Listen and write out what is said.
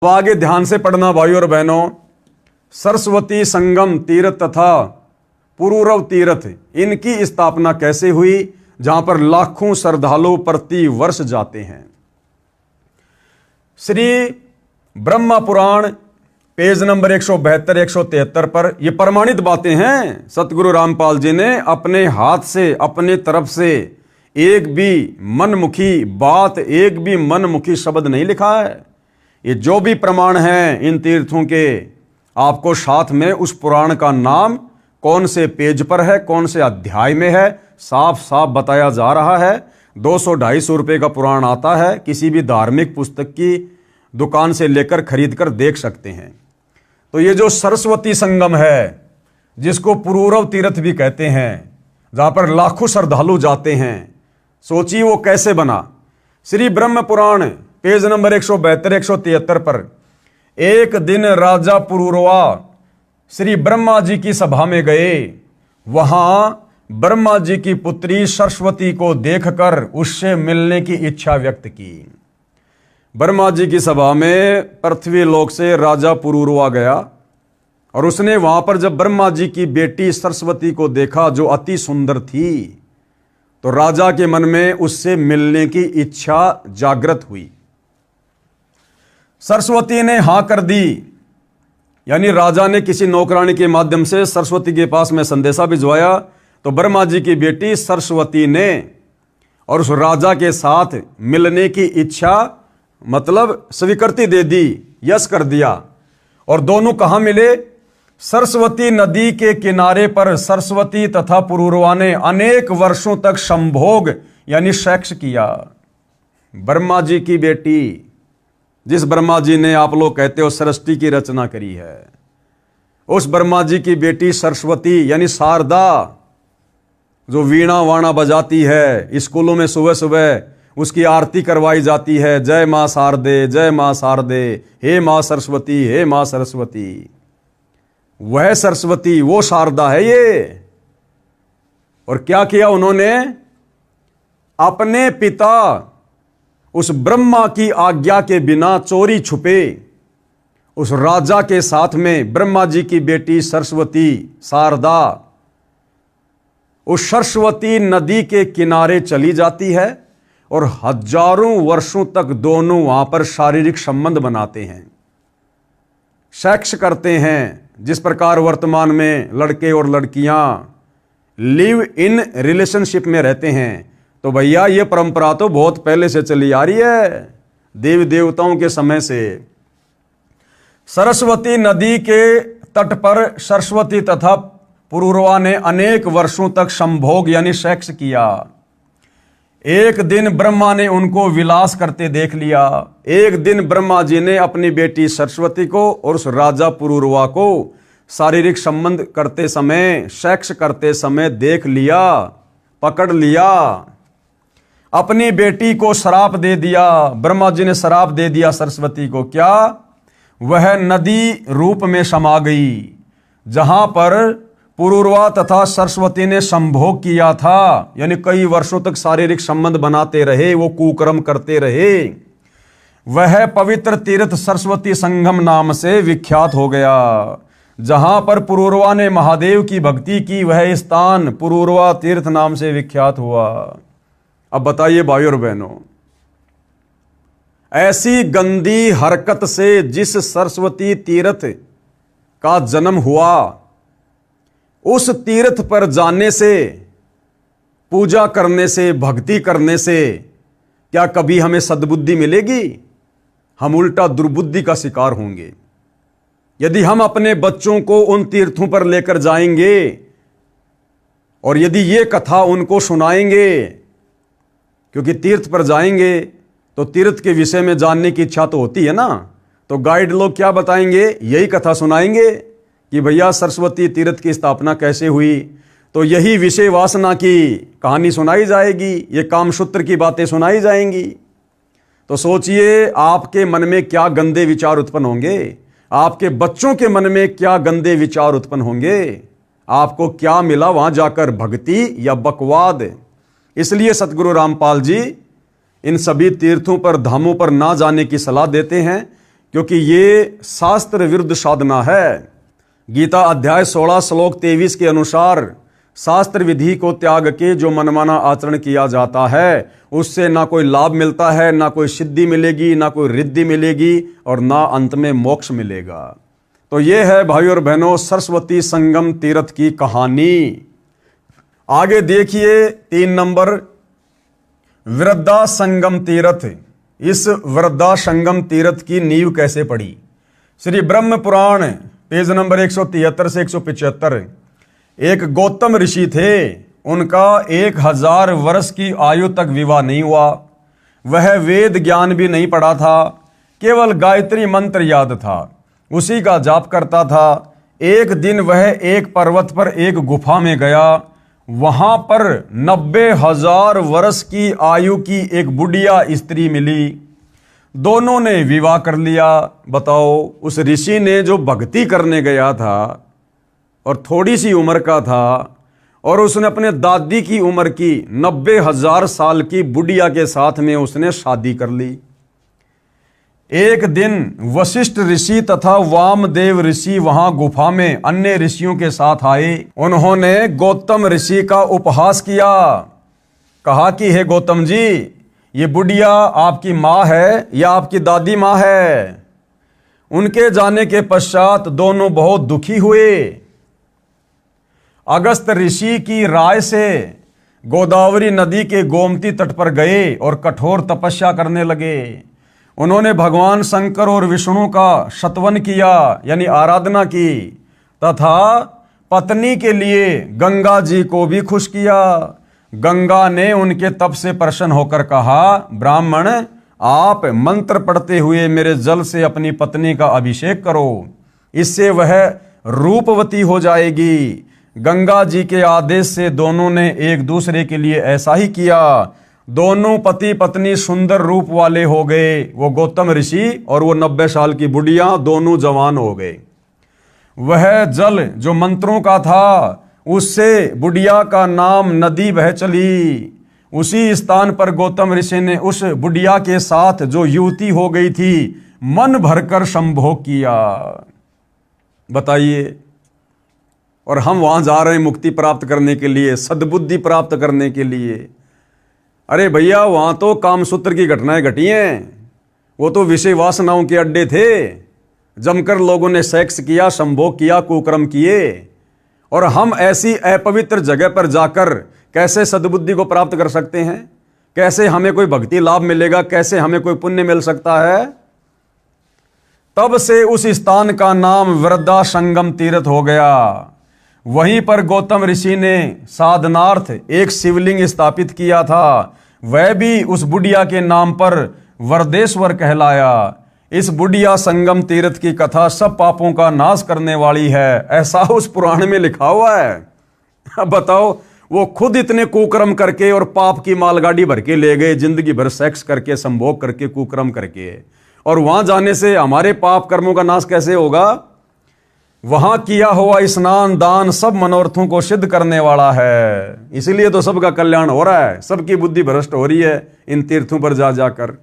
अब आगे ध्यान से पढ़ना भाइयों और बहनों। सरस्वती संगम तीर्थ तथा पुरूरव तीर्थ, इनकी स्थापना कैसे हुई, जहां पर लाखों श्रद्धालु प्रति वर्ष जाते हैं। श्री ब्रह्मा पुराण पेज नंबर 172 173 पर ये प्रमाणित बातें हैं। सतगुरु रामपाल जी ने अपने हाथ से अपने तरफ से एक भी मनमुखी बात, एक भी मनमुखी शब्द नहीं लिखा है। ये जो भी प्रमाण हैं इन तीर्थों के, आपको साथ में उस पुराण का नाम कौन से पेज पर है, कौन से अध्याय में है, साफ साफ बताया जा रहा है। 200-250 रुपये का पुराण आता है, किसी भी धार्मिक पुस्तक की दुकान से लेकर खरीद कर देख सकते हैं। तो ये जो सरस्वती संगम है, जिसको पुरूरव तीर्थ भी कहते हैं, जहां पर लाखों श्रद्धालु जाते हैं, सोचिए वो कैसे बना। श्री ब्रह्म पुराण पेज नंबर 172 173 पर एक दिन राजा पुरूरवा श्री ब्रह्मा जी की सभा में गए। वहां ब्रह्मा जी की पुत्री सरस्वती को देखकर उससे मिलने की इच्छा व्यक्त की। ब्रह्मा जी की सभा में पृथ्वी लोक से राजा पुरूरवा गया और उसने वहां पर जब ब्रह्मा जी की बेटी सरस्वती को देखा जो अति सुंदर थी, तो राजा के मन में उससे मिलने की इच्छा जागृत हुई। सरस्वती ने हां कर दी, यानी राजा ने किसी नौकरानी के माध्यम से सरस्वती के पास में संदेशा भिजवाया। तो ब्रह्मा जी की बेटी सरस्वती ने और उस राजा के साथ मिलने की इच्छा मतलब स्वीकृति दे दी, यस कर दिया। और दोनों कहां मिले? सरस्वती नदी के किनारे पर सरस्वती तथा पुरूरवा ने अनेक वर्षों तक संभोग यानी सेक्स किया। ब्रह्मा जी की बेटी, जिस ब्रह्मा जी ने आप लोग कहते हो सृष्टि की रचना करी है, उस ब्रह्मा जी की बेटी सरस्वती यानी शारदा, जो वीणा वाणा बजाती है, स्कूलों में सुबह सुबह उसकी आरती करवाई जाती है, जय मां शारदे, जय मां शारदे, हे मां सरस्वती, हे मां सरस्वती। वह सरस्वती, वो शारदा है ये। और क्या किया उन्होंने? अपने पिता उस ब्रह्मा की आज्ञा के बिना चोरी छुपे उस राजा के साथ में ब्रह्मा जी की बेटी सरस्वती शारदा उस सरस्वती नदी के किनारे चली जाती है और हजारों वर्षों तक दोनों वहां पर शारीरिक संबंध बनाते हैं, सेक्स करते हैं। जिस प्रकार वर्तमान में लड़के और लड़कियां लिव इन रिलेशनशिप में रहते हैं, तो भैया ये परंपरा तो बहुत पहले से चली आ रही है, देवी देवताओं के समय से। सरस्वती नदी के तट पर सरस्वती तथा पुरूरवा ने अनेक वर्षों तक संभोग यानी सेक्स किया। एक दिन ब्रह्मा ने उनको विलास करते देख लिया। एक दिन ब्रह्मा जी ने अपनी बेटी सरस्वती को और उस राजा पुरूरवा को शारीरिक संबंध करते समय, सेक्स करते समय देख लिया, पकड़ लिया। अपनी बेटी को श्राप दे दिया। ब्रह्मा जी ने श्राप दे दिया सरस्वती को। क्या? वह नदी रूप में समा गई, जहां पर पुरूरवा तथा सरस्वती ने संभोग किया था, यानी कई वर्षों तक शारीरिक संबंध बनाते रहे, वो कुकर्म करते रहे। वह पवित्र तीर्थ सरस्वती संगम नाम से विख्यात हो गया। जहां पर पुरूरवा ने महादेव की भक्ति की, वह स्थान पुरूरवा तीर्थ नाम से विख्यात हुआ। अब बताइए भाइयों और बहनों, ऐसी गंदी हरकत से जिस सरस्वती तीर्थ का जन्म हुआ, उस तीर्थ पर जाने से, पूजा करने से, भक्ति करने से क्या कभी हमें सद्बुद्धि मिलेगी? हम उल्टा दुर्बुद्धि का शिकार होंगे। यदि हम अपने बच्चों को उन तीर्थों पर लेकर जाएंगे और यदि ये कथा उनको सुनाएंगे, क्योंकि तीर्थ पर जाएंगे तो तीर्थ के विषय में जानने की इच्छा तो होती है ना, तो गाइड लोग क्या बताएंगे? यही कथा सुनाएंगे कि भैया सरस्वती तीर्थ की स्थापना कैसे हुई, तो यही विषय वासना की कहानी सुनाई जाएगी, ये कामसूत्र की बातें सुनाई जाएंगी। तो सोचिए आपके मन में क्या गंदे विचार उत्पन्न होंगे, आपके बच्चों के मन में क्या गंदे विचार उत्पन्न होंगे। आपको क्या मिला वहां जाकर, भक्ति या बकवाद? इसलिए सतगुरु रामपाल जी इन सभी तीर्थों पर, धामों पर ना जाने की सलाह देते हैं, क्योंकि ये शास्त्र विरुद्ध साधना है। गीता अध्याय 16 श्लोक 23 के अनुसार शास्त्र विधि को त्याग के जो मनमाना आचरण किया जाता है उससे ना कोई लाभ मिलता है, ना कोई सिद्धि मिलेगी, ना कोई रिद्धि मिलेगी और ना अंत में मोक्ष मिलेगा। तो ये है भाइयों और बहनों सरस्वती संगम तीर्थ की कहानी। आगे देखिए 3 नंबर वृद्धा संगम तीर्थ। इस वृद्धा संगम तीर्थ की नींव कैसे पड़ी? श्री ब्रह्म पुराण पेज नंबर 173 से 175। एक गौतम ऋषि थे, उनका 1000 वर्ष की आयु तक विवाह नहीं हुआ। वह वेद ज्ञान भी नहीं पढ़ा था, केवल गायत्री मंत्र याद था, उसी का जाप करता था। एक दिन वह एक पर्वत पर एक गुफा में गया। वहां पर 90,000 वर्ष की आयु की एक बुढ़िया स्त्री मिली। दोनों ने विवाह कर लिया। बताओ, उस ऋषि ने जो भक्ति करने गया था और थोड़ी सी उम्र का था और उसने अपने दादी की उम्र की 90,000 साल की बुढ़िया के साथ में उसने शादी कर ली। एक दिन वशिष्ठ ऋषि तथा वामदेव ऋषि वहां गुफा में अन्य ऋषियों के साथ आए। उन्होंने गौतम ऋषि का उपहास किया। कहा कि हे गौतम जी, ये बुढ़िया आपकी माँ है या आपकी दादी माँ है? उनके जाने के पश्चात दोनों बहुत दुखी हुए। अगस्त ऋषि की राय से गोदावरी नदी के गोमती तट पर गए और कठोर तपस्या करने लगे। उन्होंने भगवान शंकर और विष्णु का शतवन किया, यानी आराधना की, तथा पत्नी के लिए गंगा जी को भी खुश किया। गंगा ने उनके तप से प्रसन्न होकर कहा, ब्राह्मण, आप मंत्र पढ़ते हुए मेरे जल से अपनी पत्नी का अभिषेक करो, इससे वह रूपवती हो जाएगी। गंगा जी के आदेश से दोनों ने एक दूसरे के लिए ऐसा ही किया। दोनों पति पत्नी सुंदर रूप वाले हो गए। वो गौतम ऋषि और वो 90 साल की बुढ़िया दोनों जवान हो गए। वह जल जो मंत्रों का था, उससे बुढ़िया का नाम नदी बह चली। उसी स्थान पर गौतम ऋषि ने उस बुढ़िया के साथ जो युवती हो गई थी मन भरकर संभोग किया। बताइए, और हम वहां जा रहे हैं मुक्ति प्राप्त करने के लिए, सद्बुद्धि प्राप्त करने के लिए। अरे भैया, वहां तो कामसूत्र की घटनाएं घटी हैं। वो तो विषय वासनाओं के अड्डे थे। जमकर लोगों ने सेक्स किया, संभोग किया, कुकर्म किए। और हम ऐसी अपवित्र जगह पर जाकर कैसे सद्बुद्धि को प्राप्त कर सकते हैं? कैसे हमें कोई भक्ति लाभ मिलेगा? कैसे हमें कोई पुण्य मिल सकता है? तब से उस स्थान का नाम वृद्धा संगम तीर्थ हो गया। वहीं पर गौतम ऋषि ने साधनार्थ एक शिवलिंग स्थापित किया था। वह भी उस बुढ़िया के नाम पर वरदेश्वर कहलाया। इस बुढ़िया संगम तीर्थ की कथा सब पापों का नाश करने वाली है, ऐसा उस पुराण में लिखा हुआ है। अब बताओ, वो खुद इतने कुकर्म करके और पाप की मालगाड़ी भर के ले गए, जिंदगी भर सेक्स करके, संभोग करके, कुकर्म करके, और वहां जाने से हमारे पाप कर्मों का नाश कैसे होगा? वहां किया हुआ स्नान दान सब मनोरथों को सिद्ध करने वाला है। इसलिए तो सबका कल्याण हो रहा है, सबकी बुद्धि भ्रष्ट हो रही है इन तीर्थों पर जा जाकर।